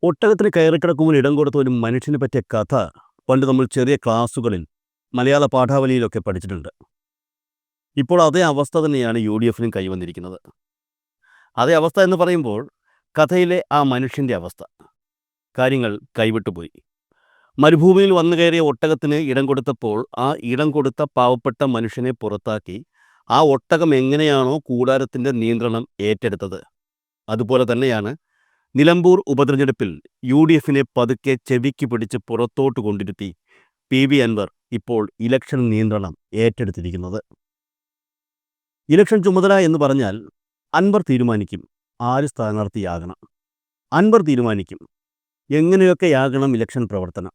ഒട്ടകത്തിന് കയറിക്കിടക്കുമ്പോൾ ഇടം കൊടുത്ത ഒരു മനുഷ്യനെ പറ്റിയ കഥ പണ്ട് നമ്മൾ ചെറിയ ക്ലാസ്സുകളിൽ മലയാള പാഠാവലിയിലൊക്കെ പഠിച്ചിട്ടുണ്ട്. ഇപ്പോൾ അതേ അവസ്ഥ തന്നെയാണ് UDFനും കൈവന്നിരിക്കുന്നത്. അതേ അവസ്ഥ എന്ന് പറയുമ്പോൾ കഥയിലെ ആ മനുഷ്യൻ്റെ അവസ്ഥ. കാര്യങ്ങൾ കൈവിട്ടുപോയി. മരുഭൂമിയിൽ വന്നു കയറിയ ഒട്ടകത്തിന് ഇടം കൊടുത്തപ്പോൾ ആ ഇടം കൊടുത്ത പാവപ്പെട്ട മനുഷ്യനെ പുറത്താക്കി ആ ഒട്ടകം എങ്ങനെയാണോ കൂടാരത്തിൻ്റെ നിയന്ത്രണം ഏറ്റെടുത്തത്, അതുപോലെ തന്നെയാണ് നിലമ്പൂർ ഉപതെരഞ്ഞെടുപ്പിൽ UDFനെ പതുക്കെ ചെവിക്ക് പിടിച്ച് പുറത്തോട്ട് കൊണ്ടിരുത്തി PV അൻവർ ഇപ്പോൾ ഇലക്ഷൻ നിയന്ത്രണം ഏറ്റെടുത്തിരിക്കുന്നത്. ഇലക്ഷൻ ചുമതല എന്ന് പറഞ്ഞാൽ അൻവർ തീരുമാനിക്കും ആര് സ്ഥാനാർത്ഥിയാകണം, അൻവർ തീരുമാനിക്കും എങ്ങനെയൊക്കെയാകണം ഇലക്ഷൻ പ്രവർത്തനം,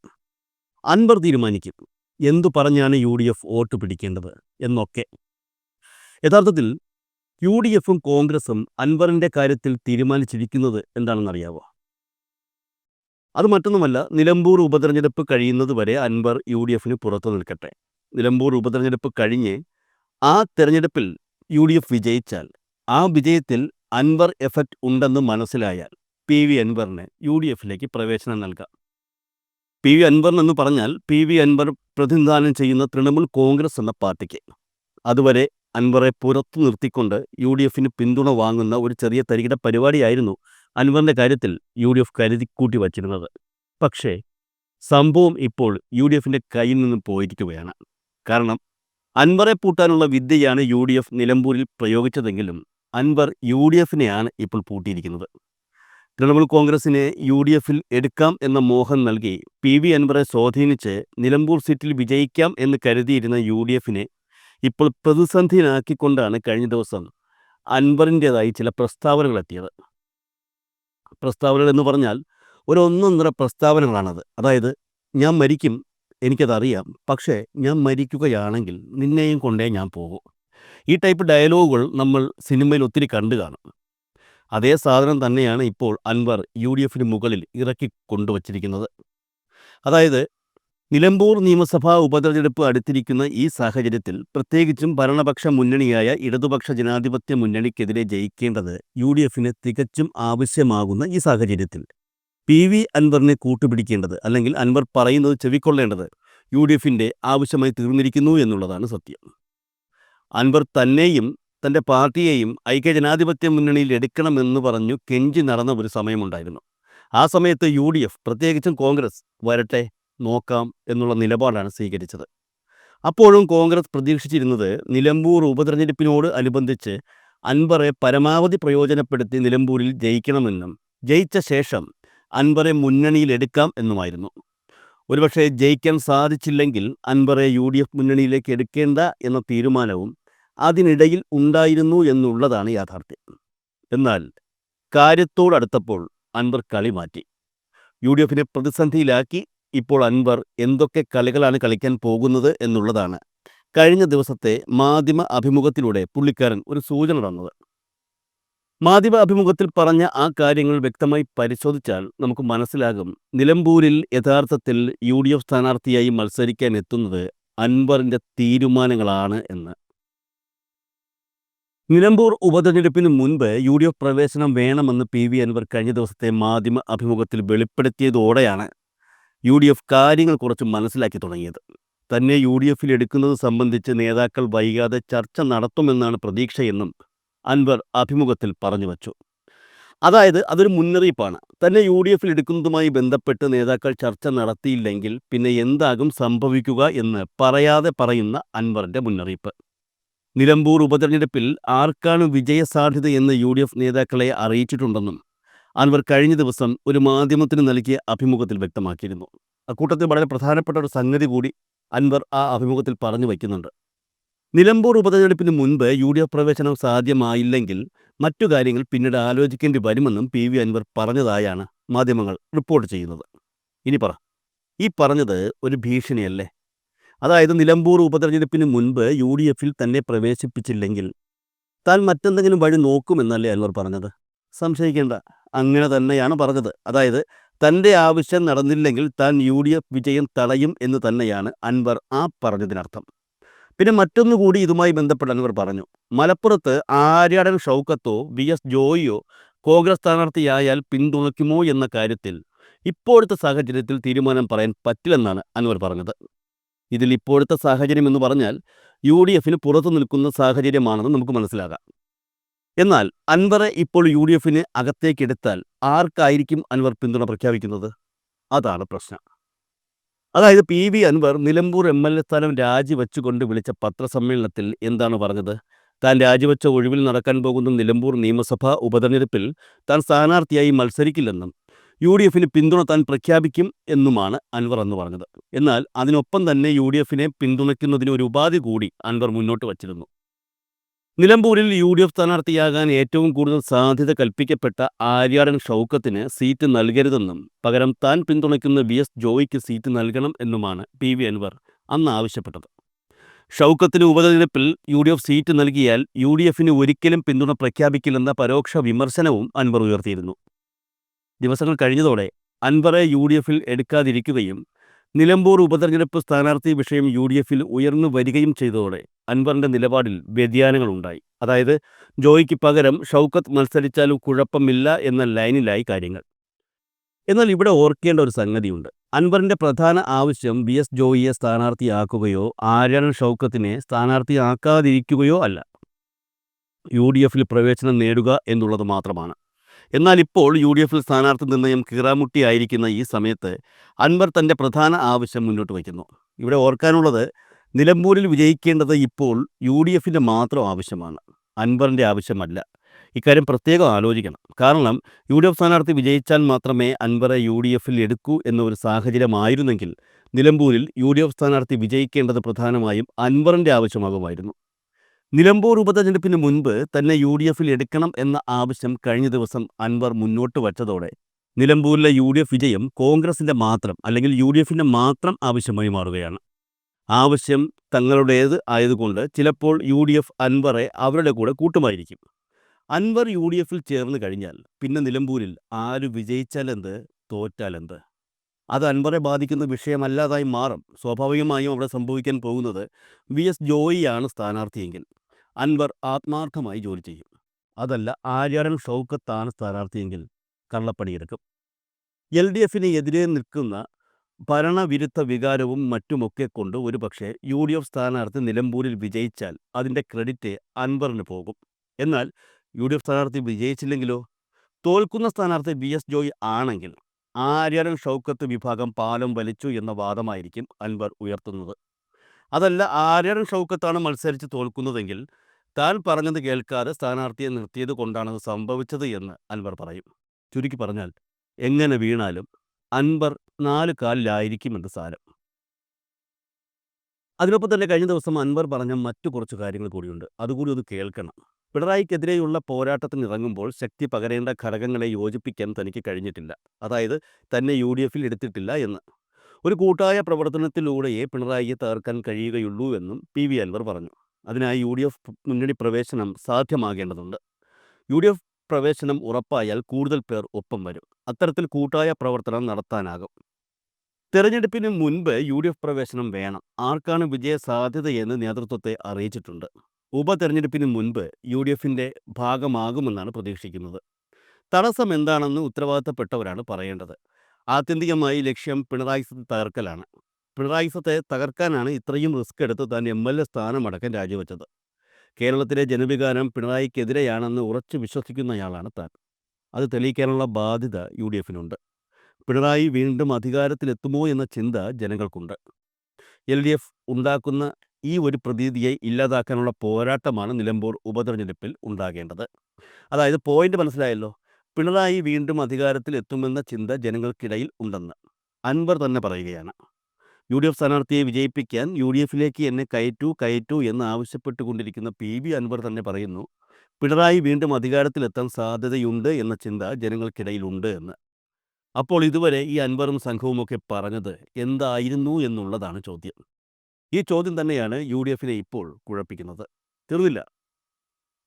അൻവർ തീരുമാനിക്കും എന്തു പറഞ്ഞാണ് UDF വോട്ട് പിടിക്കേണ്ടത് എന്നൊക്കെ. യഥാർത്ഥത്തിൽ UDFും കോൺഗ്രസും അൻവറിൻ്റെ കാര്യത്തിൽ തീരുമാനിച്ചിരിക്കുന്നത് എന്താണെന്നറിയാവോ? അത് മറ്റൊന്നുമല്ല, നിലമ്പൂർ ഉപതെരഞ്ഞെടുപ്പ് കഴിയുന്നത് വരെ അൻവർ UDFന് പുറത്തു നിൽക്കട്ടെ. നിലമ്പൂർ ഉപതെരഞ്ഞെടുപ്പ് കഴിഞ്ഞ് ആ തെരഞ്ഞെടുപ്പിൽ UDF വിജയിച്ചാൽ, ആ വിജയത്തിൽ അൻവർ എഫക്റ്റ് ഉണ്ടെന്ന് മനസ്സിലായാൽ PV അൻവറിന് UDFിലേക്ക് പ്രവേശനം നൽകാം. PV അൻവർ എന്ന് പറഞ്ഞാൽ PV അൻവർ പ്രതിനിധാനം ചെയ്യുന്ന തൃണമൂൽ കോൺഗ്രസ് എന്ന പാർട്ടിക്ക്. അതുവരെ അൻവറെ പുറത്തു നിർത്തിക്കൊണ്ട് UDFന് പിന്തുണ വാങ്ങുന്ന ഒരു ചെറിയ തരികിട പരിപാടിയായിരുന്നു അൻവറിൻ്റെ കാര്യത്തിൽ UDF കരുതിക്കൂട്ടി വച്ചിരുന്നത്. പക്ഷേ സംഭവം ഇപ്പോൾ UDFിൻ്റെ കയ്യിൽ നിന്ന് പോയിരിക്കുകയാണ്. കാരണം അൻവറെ പൂട്ടാനുള്ള വിദ്യയാണ് UDF നിലമ്പൂരിൽ പ്രയോഗിച്ചതെങ്കിലും അൻവർ UDFനെയാണ് ഇപ്പോൾ പൂട്ടിയിരിക്കുന്നത്. തൃണമൂൽ കോൺഗ്രസിനെ UDFിൽ എടുക്കാം എന്ന മോഹം നൽകി PV അൻവറെ സ്വാധീനിച്ച് നിലമ്പൂർ സീറ്റിൽ വിജയിക്കാം എന്ന് കരുതിയിരുന്ന UDFനെ ഇപ്പോൾ പ്രതിസന്ധിയിലാക്കിക്കൊണ്ടാണ് കഴിഞ്ഞ ദിവസം അൻവറിൻ്റേതായി ചില പ്രസ്താവനകൾ എത്തിയത്. പ്രസ്താവനകൾ എന്ന് പറഞ്ഞാൽ ഒന്നൊന്നര പ്രസ്താവനകളാണത്. അതായത്, ഞാൻ മരിക്കും, എനിക്കതറിയാം, പക്ഷേ ഞാൻ മരിക്കുകയാണെങ്കിൽ നിന്നെയും കൊണ്ടേ ഞാൻ പോകും. ഈ ടൈപ്പ് ഡയലോഗുകൾ നമ്മൾ സിനിമയിൽ ഒത്തിരി കണ്ടു കാണും. അതേ സാധനം തന്നെയാണ് ഇപ്പോൾ അൻവർ UDFന് മുകളിൽ ഇറക്കി കൊണ്ടുവച്ചിരിക്കുന്നത്. അതായത്, നിലമ്പൂർ നിയമസഭാ ഉപതെരഞ്ഞെടുപ്പ് അടുത്തിരിക്കുന്ന ഈ സാഹചര്യത്തിൽ, പ്രത്യേകിച്ചും ഭരണപക്ഷ മുന്നണിയായ ഇടതുപക്ഷ ജനാധിപത്യ മുന്നണിക്കെതിരെ ജയിക്കേണ്ടത് UDFന് തികച്ചും ആവശ്യമാകുന്ന ഈ സാഹചര്യത്തിൽ PV അൻവറിനെ കൂട്ടുപിടിക്കേണ്ടത്, അല്ലെങ്കിൽ അൻവർ പറയുന്നത് ചെവിക്കൊള്ളേണ്ടത് UDFിൻ്റെ ആവശ്യമായി തീർന്നിരിക്കുന്നു എന്നുള്ളതാണ് സത്യം. അൻവർ തന്നെയും തൻ്റെ പാർട്ടിയെയും ഐക്യജനാധിപത്യ മുന്നണിയിൽ എടുക്കണമെന്ന് പറഞ്ഞു കെഞ്ചി നടന്ന ഒരു സമയമുണ്ടായിരുന്നു. ആ സമയത്ത് UDF, പ്രത്യേകിച്ചും കോൺഗ്രസ്, വരട്ടെ നോക്കാം എന്നുള്ള നിലപാടാണ് സ്വീകരിച്ചത്. അപ്പോഴും കോൺഗ്രസ് പ്രതീക്ഷിച്ചിരുന്നത് നിലമ്പൂർ ഉപതെരഞ്ഞെടുപ്പിനോട് അനുബന്ധിച്ച് അൻവറെ പരമാവധി പ്രയോജനപ്പെടുത്തി നിലമ്പൂരിൽ ജയിക്കണമെന്നും ജയിച്ച ശേഷം അൻവറെ മുന്നണിയിൽ എടുക്കാം എന്നുമായിരുന്നു. ഒരുപക്ഷെ ജയിക്കാൻ സാധിച്ചില്ലെങ്കിൽ അൻവറെ UDF മുന്നണിയിലേക്ക് എടുക്കേണ്ട എന്ന തീരുമാനവും അതിനിടയിൽ ഉണ്ടായിരുന്നു എന്നുള്ളതാണ് യാഥാർത്ഥ്യം. എന്നാൽ കാര്യത്തോടടുത്തപ്പോൾ അൻവർ കളി മാറ്റി. UDFനെ പ്രതിസന്ധിയിലാക്കി ഇപ്പോൾ അൻവർ എന്തൊക്കെ കളികളാണ് കളിക്കാൻ പോകുന്നത് എന്നുള്ളതാണ് കഴിഞ്ഞ ദിവസത്തെ മാധ്യമ അഭിമുഖത്തിലൂടെ പുള്ളിക്കാരൻ ഒരു സൂചന തന്നത്. മാധ്യമ അഭിമുഖത്തിൽ പറഞ്ഞ ആ കാര്യങ്ങൾ വ്യക്തമായി പരിശോധിച്ചാൽ നമുക്ക് മനസ്സിലാകും നിലമ്പൂരിൽ യഥാർത്ഥത്തിൽ UDF സ്ഥാനാർത്ഥിയായി മത്സരിക്കാൻ എത്തുന്നത് അൻവറിൻ്റെ തീരുമാനങ്ങളാണ് എന്ന്. നിലമ്പൂർ ഉപതെരഞ്ഞെടുപ്പിന് മുൻപ് UDF പ്രവേശനം വേണമെന്ന് PV അൻവർ കഴിഞ്ഞ ദിവസത്തെ മാധ്യമ അഭിമുഖത്തിൽ വെളിപ്പെടുത്തിയതോടെയാണ് UDF കാര്യങ്ങൾ കുറച്ച് മനസ്സിലാക്കി തുടങ്ങിയത്. തന്നെ UDFിൽ എടുക്കുന്നത് സംബന്ധിച്ച് നേതാക്കൾ വൈകാതെ ചർച്ച നടത്തുമെന്നാണ് പ്രതീക്ഷയെന്നും അൻവർ അഭിമുഖത്തിൽ പറഞ്ഞു വച്ചു. അതായത്, അതൊരു മുന്നറിയിപ്പാണ്. തന്നെ UDFിൽ എടുക്കുന്നതുമായി ബന്ധപ്പെട്ട് നേതാക്കൾ ചർച്ച നടത്തിയില്ലെങ്കിൽ പിന്നെ എന്താകും സംഭവിക്കുക എന്ന് പറയാതെ പറയുന്ന അൻവറിൻ്റെ മുന്നറിയിപ്പ്. നിലമ്പൂർ ഉപതെരഞ്ഞെടുപ്പിൽ ആർക്കാണ് വിജയസാധ്യതയെന്ന് UDF നേതാക്കളെ അറിയിച്ചിട്ടുണ്ടെന്നും അൻവർ കഴിഞ്ഞ ദിവസം ഒരു മാധ്യമത്തിന് നൽകിയ അഭിമുഖത്തിൽ വ്യക്തമാക്കിയിരുന്നു. അക്കൂട്ടത്തിൽ വളരെ പ്രധാനപ്പെട്ട ഒരു സംഗതി കൂടി അൻവർ ആ അഭിമുഖത്തിൽ പറഞ്ഞു വയ്ക്കുന്നുണ്ട്. നിലമ്പൂർ ഉപതെരഞ്ഞെടുപ്പിന് മുൻപ് UDF പ്രവേശനം സാധ്യമായില്ലെങ്കിൽ മറ്റു കാര്യങ്ങൾ പിന്നീട് ആലോചിക്കേണ്ടി വരുമെന്നും PV അൻവർ പറഞ്ഞതായാണ് മാധ്യമങ്ങൾ റിപ്പോർട്ട് ചെയ്യുന്നത്. ഇനി പറ, ഈ പറഞ്ഞത് ഒരു ഭീഷണിയല്ലേ? അതായത്, നിലമ്പൂർ ഉപതെരഞ്ഞെടുപ്പിന് മുൻപ് UDFിൽ തന്നെ പ്രവേശിപ്പിച്ചില്ലെങ്കിൽ താൻ മറ്റെന്തെങ്കിലും വഴി നോക്കുമെന്നല്ലേ അൻവർ പറഞ്ഞത്? സംശയിക്കേണ്ട, അങ്ങനെ തന്നെയാണ് പറഞ്ഞത്. അതായത്, തൻ്റെ ആവശ്യം നടന്നില്ലെങ്കിൽ താൻ UDF വിജയം തടയും എന്ന് തന്നെയാണ് അൻവർ ആ പറഞ്ഞതിനർത്ഥം. പിന്നെ മറ്റൊന്നുകൂടി ഇതുമായി ബന്ധപ്പെട്ട് അൻവർ പറഞ്ഞു. മലപ്പുറത്ത് ആര്യാടൻ ഷൗക്കത്തോ VS ജോയിയോ കോൺഗ്രസ് സ്ഥാനാർത്ഥിയായാൽ പിന്തുണയ്ക്കുമോ എന്ന കാര്യത്തിൽ ഇപ്പോഴത്തെ സാഹചര്യത്തിൽ തീരുമാനം പറയാൻ പറ്റില്ലെന്നാണ് അൻവർ പറഞ്ഞത്. ഇതിൽ ഇപ്പോഴത്തെ സാഹചര്യം എന്ന് പറഞ്ഞാൽ യു ഡി എഫിന് പുറത്തു നിൽക്കുന്ന സാഹചര്യമാണെന്ന് നമുക്ക് മനസ്സിലാകാം. എന്നാൽ അൻവറെ ഇപ്പോൾ യു ഡി എഫിന് അകത്തേക്കെടുത്താൽ ആർക്കായിരിക്കും അൻവർ പിന്തുണ പ്രഖ്യാപിക്കുന്നത്? അതാണ് പ്രശ്നം. അതായത് P V Anvar Nilambur MLA സ്ഥാനം രാജിവെച്ചുകൊണ്ട് വിളിച്ച പത്രസമ്മേളനത്തിൽ എന്താണ് പറഞ്ഞത്? താൻ രാജിവെച്ച ഒഴിവിൽ നടക്കാൻ പോകുന്ന നിലമ്പൂർ നിയമസഭാ ഉപതെരഞ്ഞെടുപ്പിൽ താൻ സ്ഥാനാർത്ഥിയായി മത്സരിക്കില്ലെന്നും യു ഡി എഫിന് പിന്തുണ താൻ പ്രഖ്യാപിക്കും എന്നുമാണ് അൻവർ അന്ന് പറഞ്ഞത്. എന്നാൽ അതിനൊപ്പം തന്നെ യു ഡി എഫിനെ പിന്തുണയ്ക്കുന്നതിന് ഒരു ഉപാധി കൂടി അൻവർ മുന്നോട്ട് വച്ചിരുന്നു. നിലമ്പൂരിൽ യു ഡി എഫ് സ്ഥാനാർത്ഥിയാകാൻ ഏറ്റവും കൂടുതൽ സാധ്യത കൽപ്പിക്കപ്പെട്ട ആര്യാടൻ ഷൗക്കത്തിന് സീറ്റ് നൽകരുതെന്നും പകരം താൻ പിന്തുണയ്ക്കുന്ന VS ജോയിക്ക് സീറ്റ് നൽകണം എന്നുമാണ് പി വി അൻവർ അന്ന് ആവശ്യപ്പെട്ടത്. ഷൗക്കത്തിന് ഉപതെരഞ്ഞെടുപ്പിൽ യു ഡി എഫ് സീറ്റ് നൽകിയാൽ യു ഡി എഫിന് ഒരിക്കലും പിന്തുണ പ്രഖ്യാപിക്കില്ലെന്ന പരോക്ഷ വിമർശനവും അൻവർ ഉയർത്തിയിരുന്നു. ദിവസങ്ങൾ കഴിഞ്ഞതോടെ അൻവറെ യു ഡി എഫിൽ എടുക്കാതിരിക്കുകയും നിലമ്പൂർ ഉപതെരഞ്ഞെടുപ്പ് സ്ഥാനാർത്ഥി വിഷയം യു ഡി എഫിൽ ഉയർന്നു വരികയും ചെയ്തതോടെ അൻവറിൻ്റെ നിലപാടിൽ വ്യതിയാനങ്ങളുണ്ടായി. അതായത് ജോയിക്ക് പകരം ഷൗക്കത്ത് മത്സരിച്ചാലും കുഴപ്പമില്ല എന്ന ലൈനിലായി കാര്യങ്ങൾ. എന്നാൽ ഇവിടെ ഓർക്കേണ്ട ഒരു സംഗതിയുണ്ട്. അൻവറിൻ്റെ പ്രധാന ആവശ്യം VS ജോയിയെ സ്ഥാനാർത്ഥിയാക്കുകയോ ആര്യാടൻ ഷൗക്കത്തിനെ സ്ഥാനാർത്ഥിയാക്കാതിരിക്കുകയോ അല്ല, യു ഡി എഫിൽ പ്രവേശനം നേടുക എന്നുള്ളത് മാത്രമാണ്. എന്നാൽ ഇപ്പോൾ യു ഡി എഫിൽ സ്ഥാനാർത്ഥി നിർണയം കീറാമുട്ടിയായിരിക്കുന്ന ഈ സമയത്ത് അൻവർ തൻ്റെ പ്രധാന ആവശ്യം മുന്നോട്ട് വയ്ക്കുന്നു. ഇവിടെ ഓർക്കാനുള്ളത്, നിലമ്പൂരിൽ വിജയിക്കേണ്ടത് ഇപ്പോൾ യു ഡി എഫിൻ്റെ മാത്രം ആവശ്യമാണ്, അൻവറിൻ്റെ ആവശ്യമല്ല. ഇക്കാര്യം പ്രത്യേകം ആലോചിക്കണം. കാരണം യു ഡി എഫ് സ്ഥാനാർത്ഥി വിജയിച്ചാൽ മാത്രമേ അൻവറെ യു ഡി എഫിൽ എടുക്കൂ എന്നൊരു സാഹചര്യമായിരുന്നെങ്കിൽ നിലമ്പൂരിൽ യു ഡി എഫ് സ്ഥാനാർത്ഥി വിജയിക്കേണ്ടത് പ്രധാനമായും അൻവറിൻ്റെ ആവശ്യമാകുമായിരുന്നു. നിലമ്പൂർ ഉപതെരഞ്ഞെടുപ്പിന് മുൻപ് തന്നെ യു ഡി എഫിൽ എടുക്കണം എന്ന ആവശ്യം കഴിഞ്ഞ ദിവസം അൻവർ മുന്നോട്ട് വച്ചതോടെ നിലമ്പൂരിലെ യു ഡി എഫ് വിജയം കോൺഗ്രസിൻ്റെ മാത്രം അല്ലെങ്കിൽ യു ഡി എഫിൻ്റെ മാത്രം ആവശ്യമായി മാറുകയാണ്. ആവശ്യം തങ്ങളുടേത് ആയതുകൊണ്ട് ചിലപ്പോൾ യു ഡി എഫ് അൻവറെ അവരുടെ കൂടെ കൂട്ടുമായിരിക്കും. അൻവർ യു ഡി എഫിൽ ചേർന്ന് കഴിഞ്ഞാൽ പിന്നെ നിലമ്പൂരിൽ ആര് വിജയിച്ചാലെന്ത് തോറ്റാലെന്ത്, അത് അൻവറെ ബാധിക്കുന്ന വിഷയമല്ലാതായി മാറും. സ്വാഭാവികമായും അവിടെ സംഭവിക്കാൻ പോകുന്നത് VS ജോയിയാണ് സ്ഥാനാർത്ഥിയെങ്കിൽ അൻവർ ആത്മാർത്ഥമായി ജോലി ചെയ്യും. അതല്ല ആര്യാടൻ ഷൗക്കത്താണ് സ്ഥാനാർത്ഥിയെങ്കിൽ കള്ളപ്പണിയെടുക്കും. LDFിന് എതിരെ നിൽക്കുന്ന ഭരണവിരുദ്ധ വികാരവും മറ്റുമൊക്കെ കൊണ്ട് ഒരുപക്ഷെ യു ഡി എഫ് സ്ഥാനാർത്ഥി നിലമ്പൂരിൽ വിജയിച്ചാൽ അതിൻ്റെ ക്രെഡിറ്റ് അൻവറിന് പോകും. എന്നാൽ യു ഡി എഫ് സ്ഥാനാർത്ഥി വിജയിച്ചില്ലെങ്കിലോ? തോൽക്കുന്ന സ്ഥാനാർത്ഥി VS ജോയി ആണെങ്കിൽ ആര്യാടൻ ഷൗക്കത്ത് വിഭാഗം പാലം വലിച്ചു എന്ന വാദമായിരിക്കും അൻവർ ഉയർത്തുന്നത്. അതല്ല, ആര്യാടൻ ഷൗക്കത്താണ് മത്സരിച്ച് തോൽക്കുന്നതെങ്കിൽ താൻ പറഞ്ഞത് കേൾക്കാതെ സ്ഥാനാർത്ഥിയെ നിർത്തിയത് കൊണ്ടാണത് സംഭവിച്ചത് എന്ന് അൻവർ പറയും. ചുരുക്കി പറഞ്ഞാൽ എങ്ങനെ വീണാലും അൻവർ 4 കാലിലായിരിക്കുമെന്ന് സാരം. അതിനൊപ്പം തന്നെ കഴിഞ്ഞ ദിവസം അൻവർ പറഞ്ഞ മറ്റു കുറച്ച് കാര്യങ്ങൾ കൂടിയുണ്ട്, അതുകൂടി ഒന്ന് കേൾക്കണം. പിണറായിക്കെതിരെയുള്ള പോരാട്ടത്തിന് ഇറങ്ങുമ്പോൾ ശക്തി പകരേണ്ട ഘടകങ്ങളെ യോജിപ്പിക്കാൻ തനിക്ക് കഴിഞ്ഞിട്ടില്ല, അതായത് തന്നെ യു ഡി എഫിൽ എടുത്തിട്ടില്ല എന്ന്. ഒരു കൂട്ടായ പ്രവർത്തനത്തിലൂടെയേ പിണറായിയെ തകർക്കാൻ കഴിയുകയുള്ളൂ എന്നും പി വി അൻവർ പറഞ്ഞു. അതിനായി യു ഡി എഫ് മുന്നണി പ്രവേശനം സാധ്യമാകേണ്ടതുണ്ട്. യു ഡി എഫ് പ്രവേശനം ഉറപ്പായാൽ കൂടുതൽ പേർ ഒപ്പം വരും. അത്തരത്തിൽ കൂട്ടായ പ്രവർത്തനം നടത്താനാകും. തെരഞ്ഞെടുപ്പിന് മുൻപ് യു ഡി എഫ് പ്രവേശനം വേണം. ആർക്കാണ് വിജയ സാധ്യതയെന്ന് നേതൃത്വത്തെ അറിയിച്ചിട്ടുണ്ട്. ഉപതെരഞ്ഞെടുപ്പിന് മുൻപ് യു ഡി എഫിൻ്റെ ഭാഗമാകുമെന്നാണ് പ്രതീക്ഷിക്കുന്നത്. തടസ്സം എന്താണെന്ന് ഉത്തരവാദിത്തപ്പെട്ടവരാണ് പറയേണ്ടത്. ആത്യന്തികമായി ലക്ഷ്യം പിണറായി സത്തെ തകർക്കലാണ്. പിണറായി സത്തെ തകർക്കാനാണ് ഇത്രയും റിസ്ക് എടുത്ത് താൻ MLA സ്ഥാനമടക്കം രാജിവെച്ചത്. കേരളത്തിലെ ജനവികാരം പിണറായിക്കെതിരെയാണെന്ന് ഉറച്ചു വിശ്വസിക്കുന്നയാളാണ് താൻ. അത് തെളിയിക്കാനുള്ള ബാധ്യത യു ഡി എഫിനുണ്ട്. പിണറായി വീണ്ടും അധികാരത്തിലെത്തുമോ എന്ന ചിന്ത ജനങ്ങൾക്കുണ്ട്. LDF ഉണ്ടാക്കുന്ന ഈ ഒരു പ്രതീതിയെ ഇല്ലാതാക്കാനുള്ള പോരാട്ടമാണ് നിലമ്പൂർ ഉപതെരഞ്ഞെടുപ്പിൽ ഉണ്ടാകേണ്ടത്. അതായത് പോയിന്റ് മനസ്സിലായല്ലോ. പിണറായി വീണ്ടും അധികാരത്തിൽ എത്തുമെന്ന ചിന്ത ജനങ്ങൾക്കിടയിൽ ഉണ്ടെന്ന് അൻവർ തന്നെ പറയുകയാണ്. യു ഡി എഫ് സ്ഥാനാർത്ഥിയെ വിജയിപ്പിക്കാൻ യു ഡി എഫിലേക്ക് എന്നെ കയറ്റൂ എന്ന് ആവശ്യപ്പെട്ടുകൊണ്ടിരിക്കുന്ന പി വി അൻവർ തന്നെ പറയുന്നു പിണറായി വീണ്ടും അധികാരത്തിലെത്താൻ സാധ്യതയുണ്ട് എന്ന ചിന്ത ജനങ്ങൾക്കിടയിലുണ്ട് എന്ന്. അപ്പോൾ ഇതുവരെ ഈ അൻവറും സംഘവുമൊക്കെ പറഞ്ഞത് എന്തായിരുന്നു എന്നുള്ളതാണ് ചോദ്യം. ഈ ചോദ്യം തന്നെയാണ് യു ഡി എഫിനെ ഇപ്പോൾ കുഴപ്പിക്കുന്നത്. തീർന്നില്ല.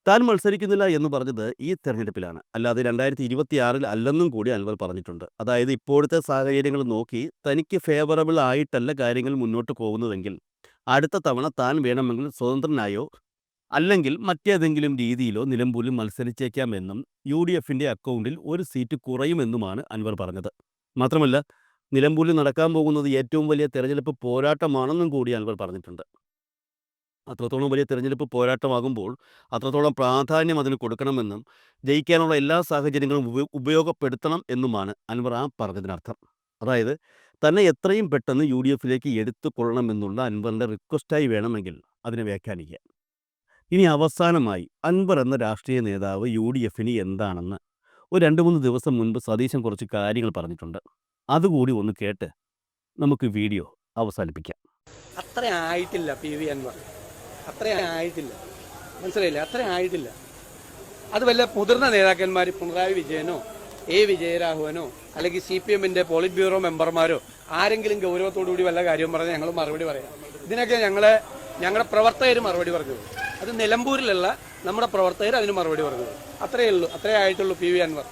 താൻ മത്സരിക്കുന്നില്ല എന്ന് പറഞ്ഞത് ഈ തെരഞ്ഞെടുപ്പിലാണ്, അല്ലാതെ 2026 അല്ലെന്നും കൂടി അൻവർ പറഞ്ഞിട്ടുണ്ട്. അതായത് ഇപ്പോഴത്തെ സാഹചര്യങ്ങൾ നോക്കി തനിക്ക് ഫേവറബിൾ ആയിട്ടല്ല കാര്യങ്ങൾ മുന്നോട്ട് പോകുന്നതെങ്കിൽ അടുത്ത തവണ താൻ വേണമെങ്കിൽ സ്വതന്ത്രനായോ അല്ലെങ്കിൽ മറ്റേതെങ്കിലും രീതിയിലോ നിലമ്പൂരിൽ മത്സരിച്ചേക്കാമെന്നും യു ഡി എഫിൻ്റെ അക്കൗണ്ടിൽ ഒരു സീറ്റ് കുറയുമെന്നുമാണ് അൻവർ പറഞ്ഞത്. മാത്രമല്ല, നിലമ്പൂരിൽ നടക്കാൻ പോകുന്നത് ഏറ്റവും വലിയ തെരഞ്ഞെടുപ്പ് പോരാട്ടമാണെന്നും കൂടി അൻവർ പറഞ്ഞിട്ടുണ്ട്. അത്രത്തോളം വലിയ തെരഞ്ഞെടുപ്പ് പോരാട്ടമാകുമ്പോൾ അത്രത്തോളം പ്രാധാന്യം അതിന് കൊടുക്കണമെന്നും ജയിക്കാനുള്ള എല്ലാ സാഹചര്യങ്ങളും ഉപയോഗപ്പെടുത്തണം എന്നുമാണ് അൻവർ ആ പറഞ്ഞതിനർത്ഥം. അതായത് തന്നെ എത്രയും പെട്ടെന്ന് UDFിലേക്ക് എടുത്തു കൊള്ളണമെന്നുള്ള അൻവറിൻ്റെ റിക്വസ്റ്റായി വേണമെങ്കിൽ അതിനെ വ്യാഖ്യാനിക്കുക. ഇനി അവസാനമായി അൻവർ എന്ന രാഷ്ട്രീയ നേതാവ് UDFിന് എന്താണെന്ന് ഒരു 2-3 ദിവസം മുൻപ് സതീശൻ കുറച്ച് കാര്യങ്ങൾ പറഞ്ഞിട്ടുണ്ട്. അതുകൂടി ഒന്ന് കേട്ട് നമുക്ക് വീഡിയോ അവസാനിപ്പിക്കാം. അത്ര ആയിട്ടില്ല PV അൻവർ, അത്ര ആയിട്ടില്ല, മനസ്സിലായില്ലേ? അത്ര ആയിട്ടില്ല. അത് വല്ല മുതിർന്ന നേതാക്കന്മാർ പിണറായി വിജയനോ വിജയരാഘവനോ അല്ലെങ്കിൽ CPMന്റെ പോളിറ്റ് ബ്യൂറോ മെമ്പർമാരോ ആരെങ്കിലും ഗൗരവത്തോടുകൂടി വല്ല കാര്യം പറഞ്ഞാൽ ഞങ്ങൾ മറുപടി പറയാം. ഇതിനൊക്കെ ഞങ്ങളുടെ പ്രവർത്തകർ മറുപടി പറഞ്ഞു. അത് നിലമ്പൂരിലുള്ള നമ്മുടെ പ്രവർത്തകർ അതിന് മറുപടി പറഞ്ഞു. അത്രയേ ഉള്ളൂ, അത്രേ ആയിട്ടുള്ളൂ PV അൻവർ.